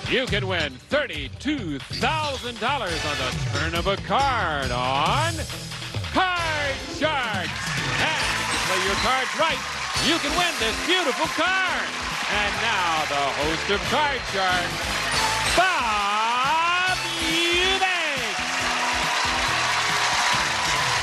you can win $32,000 on the turn of a card on Card Sharks. And if you play your cards right, you can win this beautiful card. And now the host of Card Sharks, Bob Eubanks.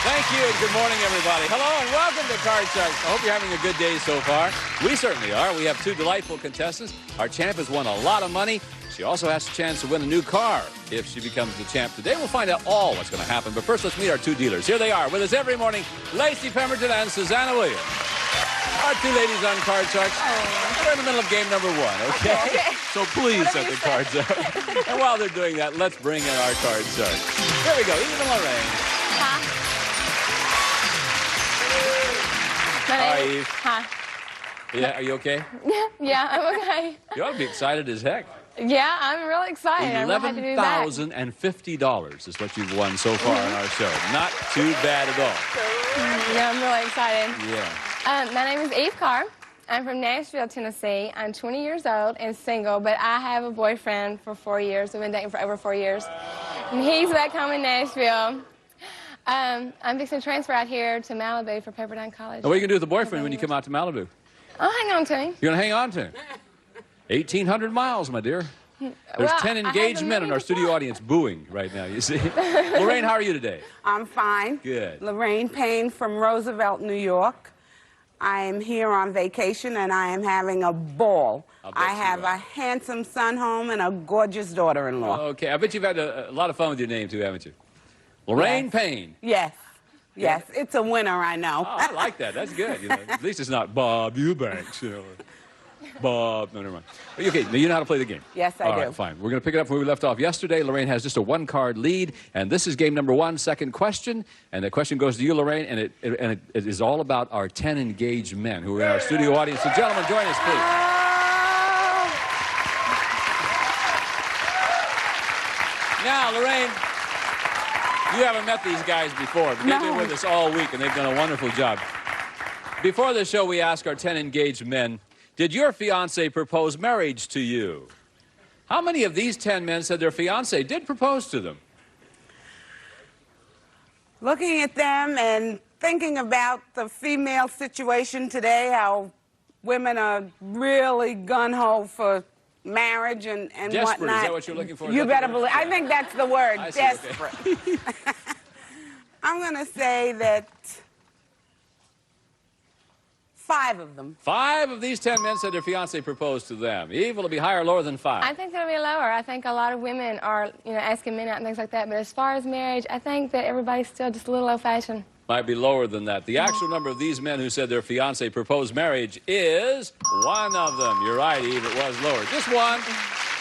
Thank you, and good morning, everybody. Hello, and welcome to Card Sharks. I hope you're having a good day so far. We certainly are. We have two delightful contestants. Our champ has won a lot of money. She also has a chance to win a new car if she becomes the champ today. We'll find out all what's going to happen. But first, let's meet our two dealers. Here they are with us every morning, Lacey Pemberton and Susanna Williams. Our two ladies on Card Sharks. We're in the middle of game number one, okay? So please set the cards up. And while they're doing that, let's bring in our Card Sharks. Here we go, Eve and Lorraine. Hi, Eve. Hi. Yeah, are you okay? Yeah, I'm okay. You ought to be excited as heck. Yeah, I'm really excited. I'm really happy to be back. $11,050 is what you've won so far on our show. Not too bad at all. Yeah, I'm really excited. Yeah. My name is Eve Carr. I'm from Nashville, Tennessee. I'm 20 years old and single, but I have a boyfriend for 4 years. We've been dating for over 4 years. And he's back home in Nashville. I'm fixing to transfer out here to Malibu for Pepperdine College. And what are you going to do with the boyfriend when you come out to Malibu? I'll hang on to him. You're going to hang on to him? 1,800 miles, my dear. There's 10 engaged men in our studio audience booing right now, you see. Lorraine, how are you today? I'm fine. Good. Lorraine Payne from Roosevelt, New York. I am here on vacation, and I am having a ball. I have a handsome son home and a gorgeous daughter-in-law. Okay, I bet you've had a lot of fun with your name, too, haven't you? Lorraine Payne. Yes. Yes, it's a winner, I know. Oh, I like that. That's good. You know, at least it's not Bob Eubanks, you know. Bob, no, never mind. Okay, now you know how to play the game. Yes, I do. All right, fine. We're going to pick it up where we left off yesterday. Lorraine has just a one-card lead, and this is game number one, second question. And the question goes to you, Lorraine, and it is all about our 10 engaged men who are in our studio audience. So, gentlemen, join us, please. Now, Lorraine, you haven't met these guys before, but they've been with us all week, and they've done a wonderful job. Before the show, we ask our 10 engaged men, did your fiancé propose marriage to you? How many of these 10 men said their fiancé did propose to them? Looking at them and thinking about the female situation today, how women are really gun-ho for marriage and desperate, whatnot. is that what you're looking for? You better believe. I think that's the word, I see, desperate. okay. I'm going to say that 5 of them. 5 of these 10 men said their fiancé proposed to them. Eve, will it be higher or lower than 5? I think it'll be lower. I think a lot of women are, asking men out and things like that. But as far as marriage, I think that everybody's still just a little old-fashioned. Might be lower than that. The actual number of these men who said their fiancé proposed marriage is 1 of them. You're right, Eve, it was lower. Just one.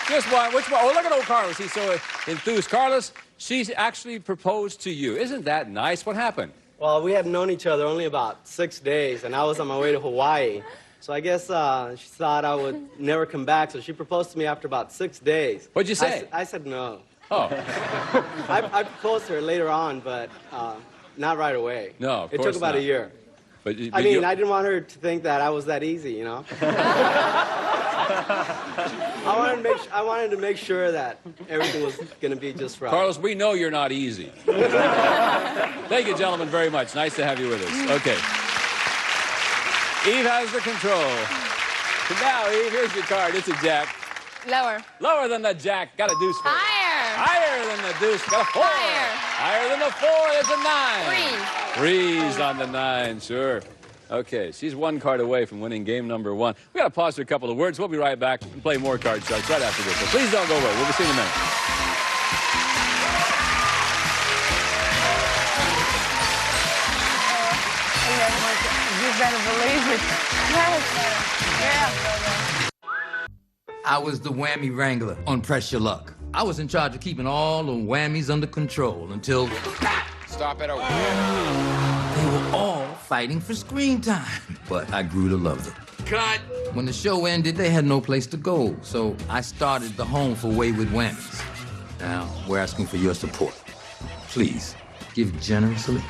Just one. Which one? Oh, look at old Carlos. He's so enthused. Carlos, she's actually proposed to you. Isn't that nice? What happened? Well, we had known each other only about 6 days, and I was on my way to Hawaii. So I guess she thought I would never come back, so she proposed to me after about 6 days. What'd you say? I said no. Oh. I proposed to her later on, but not right away. No, of course It took about not. a year. But I mean, I didn't want her to think that I was that easy, you know? I wanted to make sure that everything was going to be just right. Carlos, we know you're not easy. Thank you, gentlemen, very much. Nice to have you with us. Okay. Eve has the control. So now, Eve, here's your card. It's a jack. Lower. Lower than the jack. Got a deuce for it. Higher. Higher than the deuce. Got a 4. Higher. Higher than the 4. It's a 9. 3. 3's on the 9, sure. Okay, she's 1 card away from winning game number 1. We got to pause for a couple of words. We'll be right back and play more Card Sharks right after this. So please don't go away. We'll be seeing you in a minute. You better believe it. Yeah. I was the whammy wrangler on Press Your Luck. I was in charge of keeping all the whammies under control until... Stop it. They were all fighting for screen time, but I grew to love them. Cut. When the show ended, they had no place to go, so I started the Home for Wayward Whammies. Now, we're asking for your support. Please, give generously.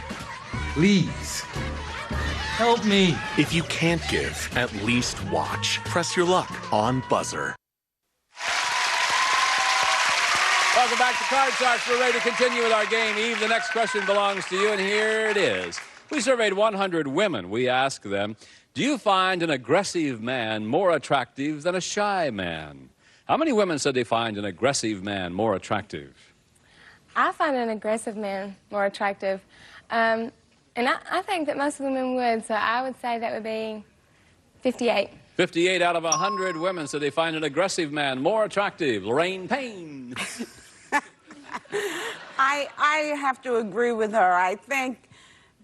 Please. Help me. If you can't give, at least watch. Press Your Luck on Buzzer. back to Card Sharks. We're ready to continue with our game. Eve, the next question belongs to you, and here it is. We surveyed 100 women. We asked them, do you find an aggressive man more attractive than a shy man? How many women said they find an aggressive man more attractive? I find an aggressive man more attractive. And I think that most women would, so I would say that would be 58. 58 out of 100 women said they find an aggressive man more attractive. Lorraine Payne. I have to agree with her. I think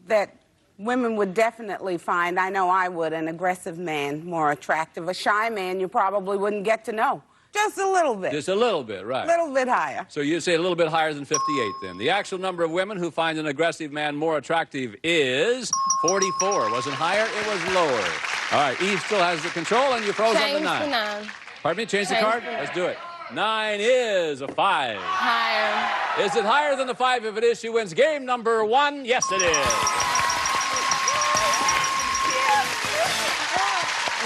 that women would definitely find, I know I would, an aggressive man more attractive. A shy man you probably wouldn't get to know. Just a little bit. Just a little bit, right. A little bit higher. So you'd say a little bit higher than 58 then. The actual number of women who find an aggressive man more attractive is 44. Was it higher? It was lower. All right, Eve still has the control, and you froze on the 9. Change the 9. Pardon me? Change the Change card? the 9. Let's do it. 9 is a 5. Higher. Is it higher than the 5? If it is, she wins game number 1. Yes, it is.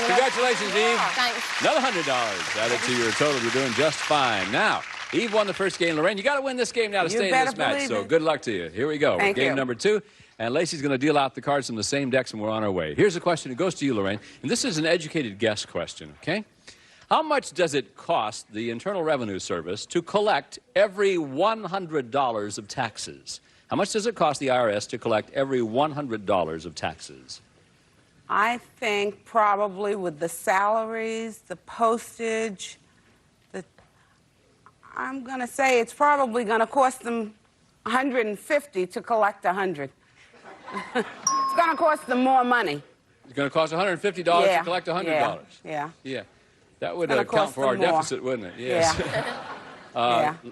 Congratulations, Eve. Thanks. Another $100 added to your total. You're doing just fine. Now, Eve won the first game. Lorraine, you got to win this game now to stay in this match. So good luck to you. Here we go. Thank you. Game number 2. And Lacey's going to deal out the cards from the same decks, and we're on our way. Here's a question. It goes to you, Lorraine. And this is an educated guess question, okay? How much does it cost the Internal Revenue Service to collect every $100 of taxes? How much does it cost the IRS to collect every $100 of taxes? I think probably with the salaries, the postage, I'm going to say it's probably going to cost them $150 to collect 100. It's going to cost them more money. It's going to cost $150 to collect $100. Yeah. That would account for our deficit, wouldn't it? Yes.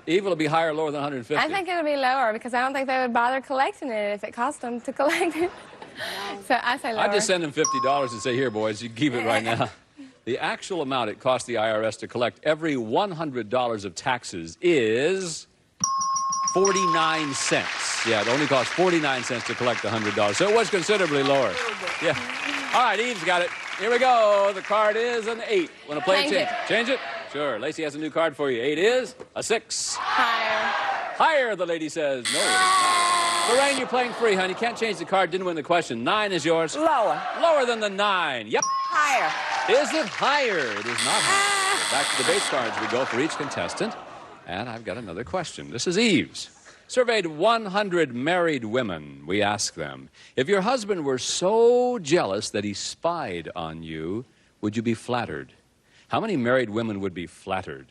Eve, will it be higher or lower than 150? I think it would be lower because I don't think they would bother collecting it if it cost them to collect it. So I say lower. I'd just send them $50 and say, here, boys, you keep it right now. The actual amount it costs the IRS to collect every $100 of taxes is 49 cents. Yeah, it only costs 49 cents to collect $100. So it was considerably lower. Yeah. All right, Eve's got it. Here we go. The card is an 8. Want to play Change it? it. Change it? Sure. Lacey has a new card for you. 8 is a 6. Higher. Higher, the lady says. No. Lorraine, you're playing free, honey. Can't change the card. Didn't win the question. 9 is yours. Lower. Lower than the 9. Yep. Higher. Is it higher? It is not higher. Back to the base cards we go for each contestant. And I've got another question. This is Eve's. Surveyed 100 married women. We asked them, if your husband were so jealous that he spied on you, would you be flattered? How many married women would be flattered?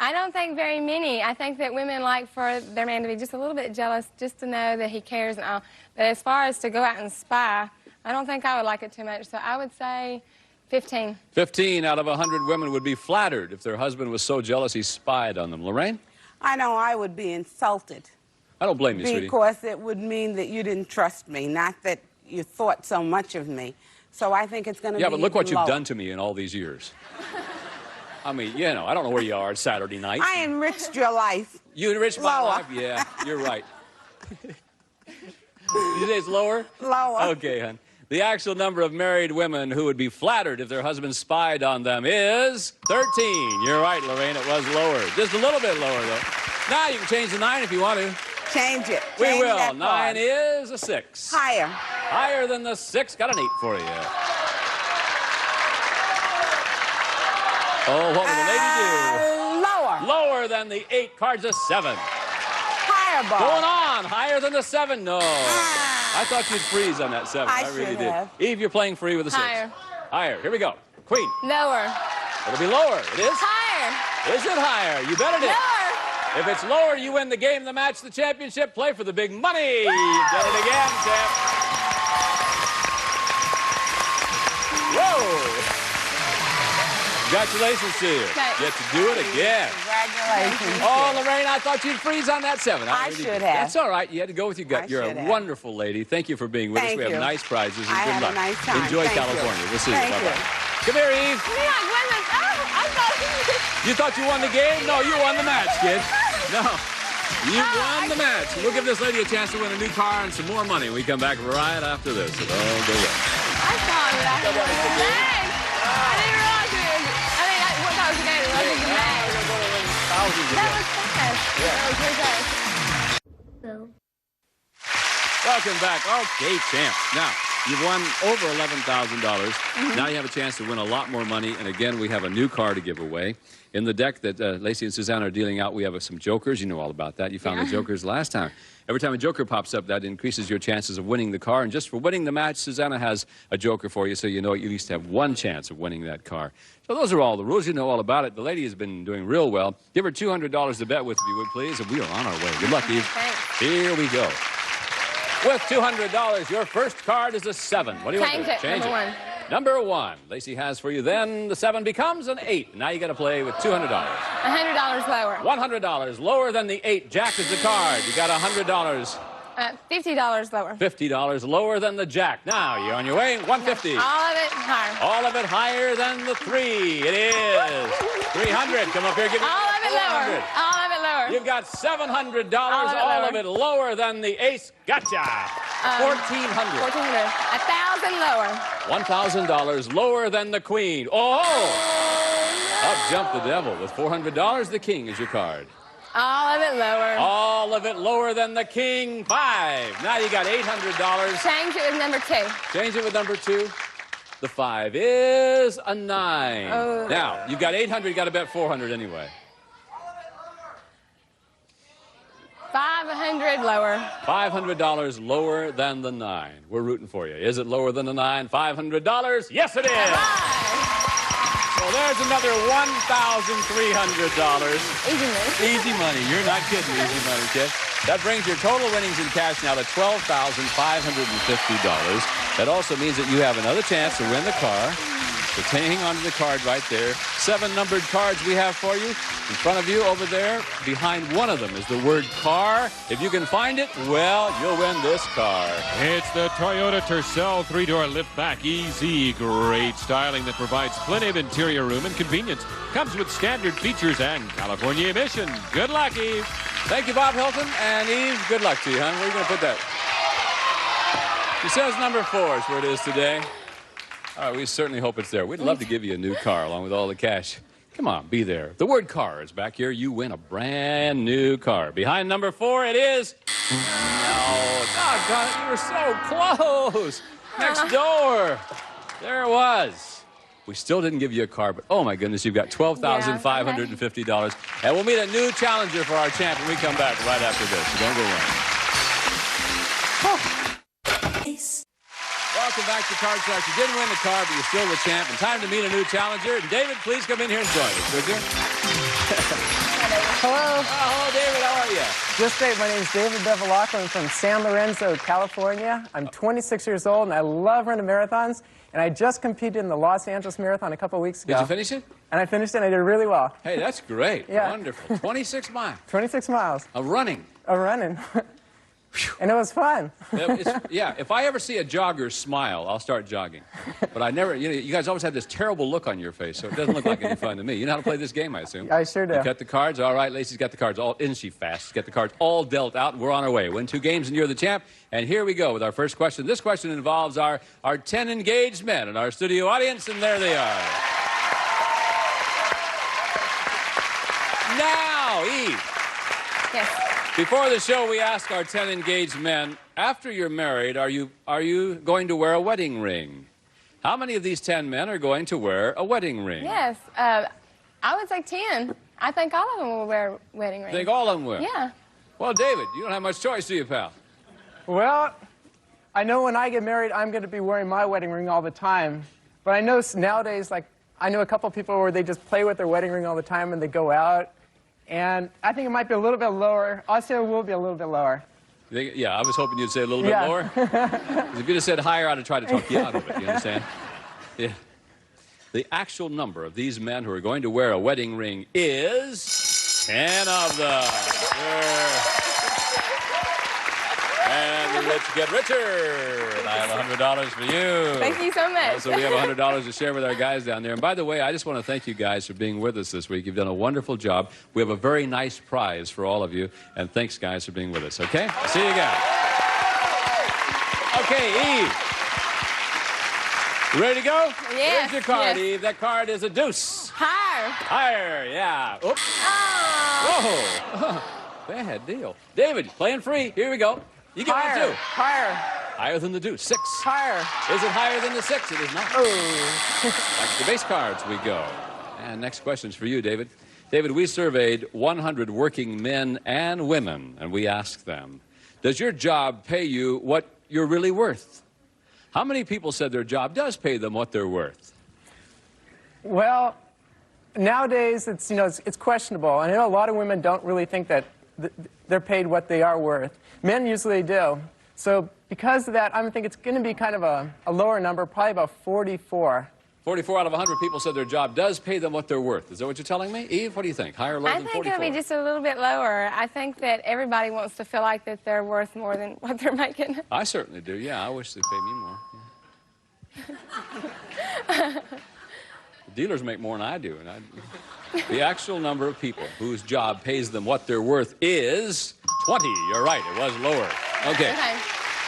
I don't think very many. I think that women like for their man to be just a little bit jealous, just to know that he cares and all. But as far as to go out and spy, I don't think I would like it too much. So I would say 15. 15 out of 100 women would be flattered if their husband was so jealous he spied on them. Lorraine? I know I would be insulted. I don't blame you, sweetie. Because it would mean that you didn't trust me, not that you thought so much of me. So I think it's going to be Yeah, but look what you've lower. done to me in all these years. I mean, you know, I don't know where you are. It's Saturday night. I enriched your life. You enriched my Lower. life? Yeah, you're right. You say it's lower? Lower. Okay, hon. The actual number of married women who would be flattered if their husband spied on them is 13. You're right, Lorraine. It was lower. Just a little bit lower, though. Now you can change the 9 if you want to. Change it. We Change will. that 9 card. is a 6. Higher. Higher than the 6. Got an 8 for you. Oh, what will the lady do? Lower. Lower than the 8. Card's a 7. Higher, Bob. Going on. Higher than the 7. No. I thought you'd freeze on that 7. I really should did. have. Eve, you're playing free with a 6. Higher. Higher. Here we go. Queen. Lower. It'll be lower. It is? Higher. Is it higher? You bet it is. Lower. If it's lower, you win the game, the match, the championship. Play for the big money. You've done it again, champ. Whoa. Congratulations to you. Thanks. Get to do it again. Congratulations. Oh, Lorraine, I thought you'd freeze on that 7. I really should did. have. That's all right. You had to go with your gut. I You're a should have. wonderful lady. Thank you for being with us. Thank We have you. nice prizes and I good had luck. a nice time. Enjoy Thank you. California. We'll see you. Thank you. Bye-bye. Come here, Eve. I thought You thought you won the game? No, you won the match, kid. No. You won the match. We'll give this lady a chance to win a new car and some more money. We come back right after this. So don't go away. I thought that I was a mag. I didn't realize it was. I mean, what that was a game. It wasn't a mag. Thousands of That was fast. Welcome back. Okay, champ. Now, you've won over $11,000. Now you have a chance to win a lot more money. And again, we have a new car to give away. In the deck that Lacey and Susanna are dealing out, we have some jokers. You know all about that. You found the jokers last time. Every time a joker pops up, that increases your chances of winning the car. And just for winning the match, Susanna has a joker for you, so you know you at least have one chance of winning that car. So those are all the rules. You know all about it. The lady has been doing real well. Give her $200 to bet with, if you would, please. And we are on our way. Good luck, Eve. Thanks. Here we go. With $200, your first card is a 7. What do you want to do? Change it. Number 1. Number 1. Lacey has for you. Then the 7 becomes an 8. Now you got to play with $200. $100 lower. $100 lower than the 8. Jack is the card. You got $100. $50 lower. $50 lower than the Jack. Now you're on your way. $150. All of it higher. All of it higher than the 3. It is $300. Come up here. Give me All of it lower. All of it lower. You've got $700. All of it lower than the ace. Gotcha. $1,400. $1,400. $1,000 lower. $1,000 lower than the queen. Oh! No. Up jumped the devil. With $400, the king is your card. All of it lower. All of it lower than the king. 5. Now you got $800. Change it with number 2. Change it with number 2. The 5 is a 9. Oh. Now, you've got 800. You got to bet 400 anyway. $500 lower. $500 lower than the 9. We're rooting for you. Is it lower than the 9? $500? Yes, it is. Right. So there's another $1,300. Easy money. Easy money. You're not kidding. Easy money, kid. That brings your total winnings in cash now to $12,550. That also means that you have another chance to win the car. So hang on to the card right there. 7 numbered cards we have for you. In front of you over there, behind one of them is the word car. If you can find it, well, you'll win this car. It's the Toyota Tercel 3-door liftback EZ. Great styling that provides plenty of interior room and convenience. Comes with standard features and California emission. Good luck, Eve. Thank you, Bob Hilton. And Eve, good luck to you, hon. Where are you going to put that? She says number 4 is where it is today. All right, we certainly hope it's there. We'd love to give you a new car along with all the cash. Come on, be there. The word car is back here. You win a brand new car. Behind number 4, it is... No, doggone it, you were so close. Next door. There it was. We still didn't give you a car, but oh my goodness, you've got $12,550. And we'll meet a new challenger for our champ when we come back right after this. So don't go away. Welcome back to Card Sharks. You didn't win the car, but you're still the champ. And time to meet a new challenger. And David, please come in here and join us, would you? Hello. Hello, David. How are you? Just great. My name is David Bevilacqua. I'm from San Lorenzo, California. I'm 26 years old, and I love running marathons. And I just competed in the Los Angeles Marathon a couple of weeks ago. Did you finish it? And I finished it, and I did really well. Hey, that's great. Yeah. Wonderful. 26 miles. 26 miles Of running. of running. And it was fun. Yeah, if I ever see a jogger smile, I'll start jogging. But I never, you guys always have this terrible look on your face, so it doesn't look like any fun to me. You know how to play this game, I assume? I sure do. You got the cards? All right, Lacey's got the cards. Isn't she fast? She's got the cards all dealt out, and we're on our way. Win 2 games, and you're the champ. And here we go with our first question. This question involves our 10 engaged men in our studio audience, and there they are. Now, Eve. Yes. Before the show, we ask our 10 engaged men, after you're married, are you going to wear a wedding ring? How many of these 10 men are going to wear a wedding ring? Yes. I would say 10. I think all of them will wear wedding rings. Think all of them will? Yeah. Well, David, you don't have much choice, do you, pal? Well, I know when I get married, I'm going to be wearing my wedding ring all the time. But I know nowadays, like, I know a couple people where they just play with their wedding ring all the time and they go out. And I think it might be a little bit lower. I'll say it will be a little bit lower. Yeah, I was hoping you'd say a little bit lower. If you'd have said higher, I'd have tried to talk you out of it, you understand? Yeah. The actual number of these men who are going to wear a wedding ring is 10 of them. Sure. And the rich get richer. And I have $100 for you. Thank you so much. So we have $100 to share with our guys down there. And by the way, I just want to thank you guys for being with us this week. You've done a wonderful job. We have a very nice prize for all of you. And thanks, guys, for being with us, okay? See you guys. Okay, Eve. You ready to go? Yes. Here's your card, yes. Eve. That card is a deuce. Higher. Higher, yeah. Oops. Oh. Whoa. Bad deal. David, playing free. Here we go. You get Higher. one, too. Higher. Higher than the deuce. 6. Higher. Is it higher than the 6? It is not. Oh. Back to the base cards we go. And next question's for you, David. David, we surveyed 100 working men and women, and we asked them, does your job pay you what you're really worth? How many people said their job does pay them what they're worth? Well, nowadays it's questionable, and I know a lot of women don't really think that they're paid what they are worth. Men usually do. So because of that, I think it's going to be kind of a lower number, probably about 44. 44 out of 100 people said their job does pay them what they're worth. Is that what you're telling me? Eve, what do you think? Higher or lower than 44? I think it'll be just a little bit lower. I think that everybody wants to feel like that they're worth more than what they're making. I certainly do, yeah. I wish they'd pay me more. Yeah. Dealers make more than I do. And the actual number of people whose job pays them what they're worth is 20. You're right, it was lower. Okay.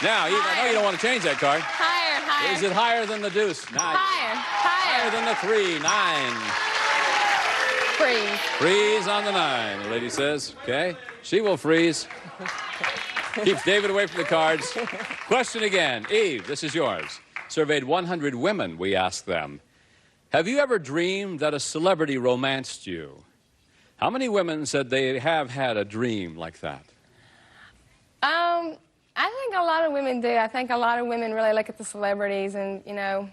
Now, Eve, I know you don't want to change that card. Higher, higher. Is it higher than the deuce? 9. Higher, Higher than the 3. 9. Freeze. Freeze on the 9, the lady says. Okay. She will freeze. Keeps David away from the cards. Question again. Eve, this is yours. Surveyed 100 women, we asked them. Have you ever dreamed that a celebrity romanced you? How many women said they have had a dream like that? I think a lot of women do. I think a lot of women really look at the celebrities and, you know,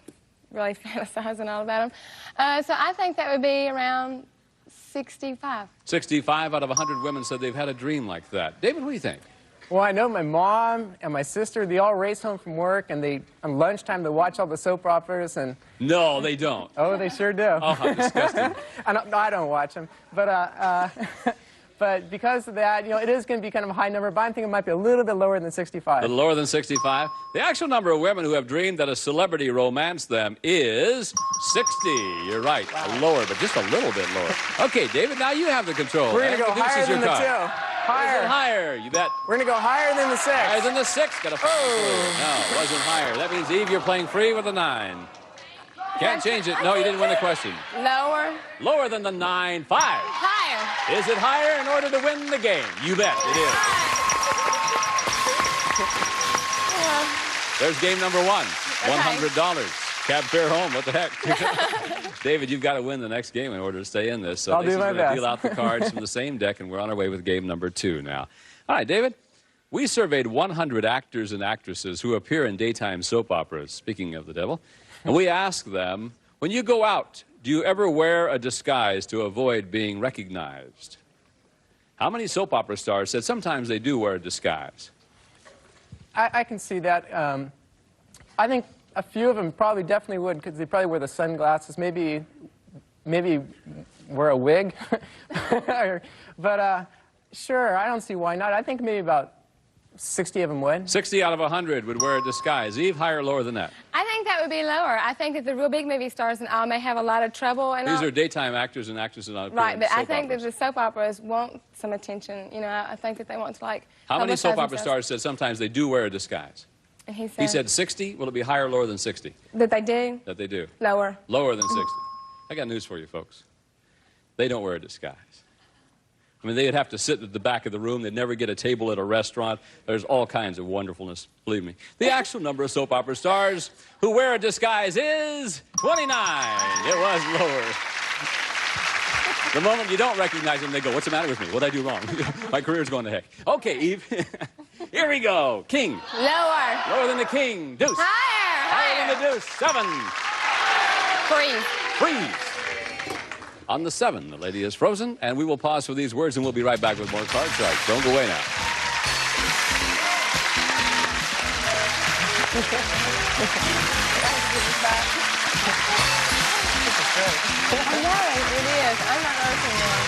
really fantasize and all about them. So I think that would be around 65. 65 out of 100 women said they've had a dream like that. David, what do you think? Well, I know my mom and my sister, they all race home from work, and on lunchtime, they watch all the soap operas. And No, they don't. oh, they sure do. Oh, how disgusting. I don't watch them. But because of that, it is going to be kind of a high number, but I think it might be a little bit lower than 65. A little lower than 65. The actual number of women who have dreamed that a celebrity romanced them is 60. You're right. Wow. Lower, but just a little bit lower. Okay, David, now you have the control. We're going to go higher than the 2. Higher. Higher, you bet. We're going to go higher than the 6. Higher than the 6. Got a 4. No, it wasn't higher. That means, Eve, you're playing free with a 9. Can't change it. No, you didn't win the question. Lower. Lower than the 9. 5. Higher. Is it higher in order to win the game? You bet it is. There's game number 1. $100. Cab fare home. What the heck? David, you've got to win the next game in order to stay in this. So I'll do my best. Deal out the cards from the same deck, and we're on our way with game number 2 now. All right, David. We surveyed 100 actors and actresses who appear in daytime soap operas, speaking of the devil, and we asked them, when you go out, do you ever wear a disguise to avoid being recognized? How many soap opera stars said sometimes they do wear a disguise? I can see that. I think a few of them probably definitely would, because they probably wear the sunglasses, maybe wear a wig. But sure, I don't see why not. I think maybe about 60 of them would. 60 out of 100 would wear a disguise. Eve, higher or lower than that? I think that would be lower. I think that the real big movie stars and all may have a lot of trouble. And These are daytime actors and actresses on right, but I think operas. that the soap operas want some attention. I think that they want to, like, How many soap opera themselves. stars said sometimes they do wear a disguise? And he He said 60. Will it be higher or lower than 60? that they do. That they do. Lower. Lower than 60. I got news for you, folks. They don't wear a disguise. I mean, they'd have to sit at the back of the room. They'd never get a table at a restaurant. There's all kinds of wonderfulness, believe me. The actual number of soap opera stars who wear a disguise is 29. It was lower. The moment you don't recognize them, they go, what's the matter with me? What did I do wrong? My career's going to heck. Okay, Eve. Here we go. King. Lower. Lower than the king. Deuce. Higher. Higher than the deuce. 7. Freeze. Freeze. On the 7, the lady is frozen, and we will pause for these words, and we'll be right back with more Card Sharks. Don't go away now. I know, it is. I'm not nervous anymore.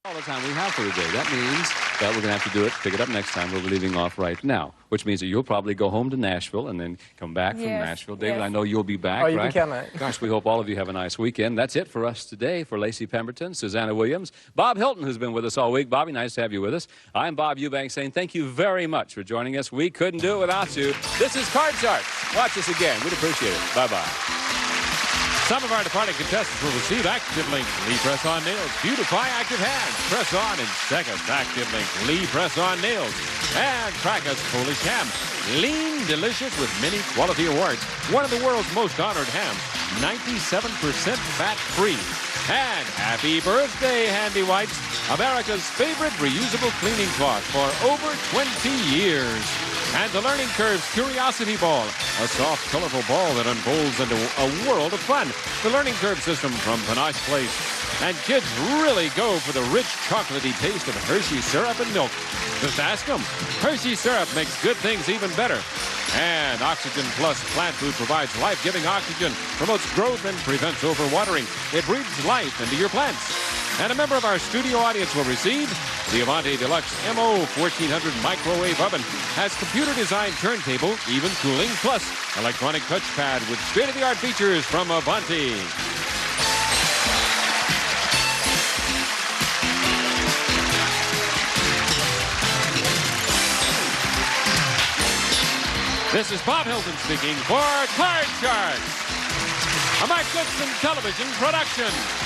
All the time we have for today. That means that we're going to have to do it, pick it up next time. We'll be leaving off right now, which means that you'll probably go home to Nashville and then come back from Nashville. David, I know you'll be back, you right? can count on it. Gosh, we hope all of you have a nice weekend. That's it for us today. For Lacey Pemberton, Susanna Williams, Bob Hilton, who's been with us all week. Bobby, nice to have you with us. I'm Bob Eubanks saying thank you very much for joining us. We couldn't do it without you. This is Card Sharks. Watch us again. We'd appreciate it. Bye-bye. Some of our departing contestants will receive Active Link Lee Press-On Nails. Beautify Active Hands. Press on in seconds. Active Link Lee Press-On Nails. And Cracker's Polish Ham. Lean, delicious with many quality awards. One of the world's most honored hams. 97% fat-free. And happy birthday, Handy Wipes. America's favorite reusable cleaning cloth for over 20 years. And the Learning Curves Curiosity Ball, a soft, colorful ball that unfolds into a world of fun. The Learning Curve system from Panache Place. And kids really go for the rich, chocolatey taste of Hershey syrup and milk. Just ask them. Hershey syrup makes good things even better. And Oxygen Plus plant food provides life-giving oxygen, promotes growth, and prevents overwatering. It breathes life into your plants. And a member of our studio audience will receive the Avanti Deluxe MO 1400 microwave oven. Has computer-designed turntable, even cooling, plus electronic touchpad with state-of-the-art features from Avanti. This is Bob Hilton speaking for Card Sharks, a Mark Goodson television production.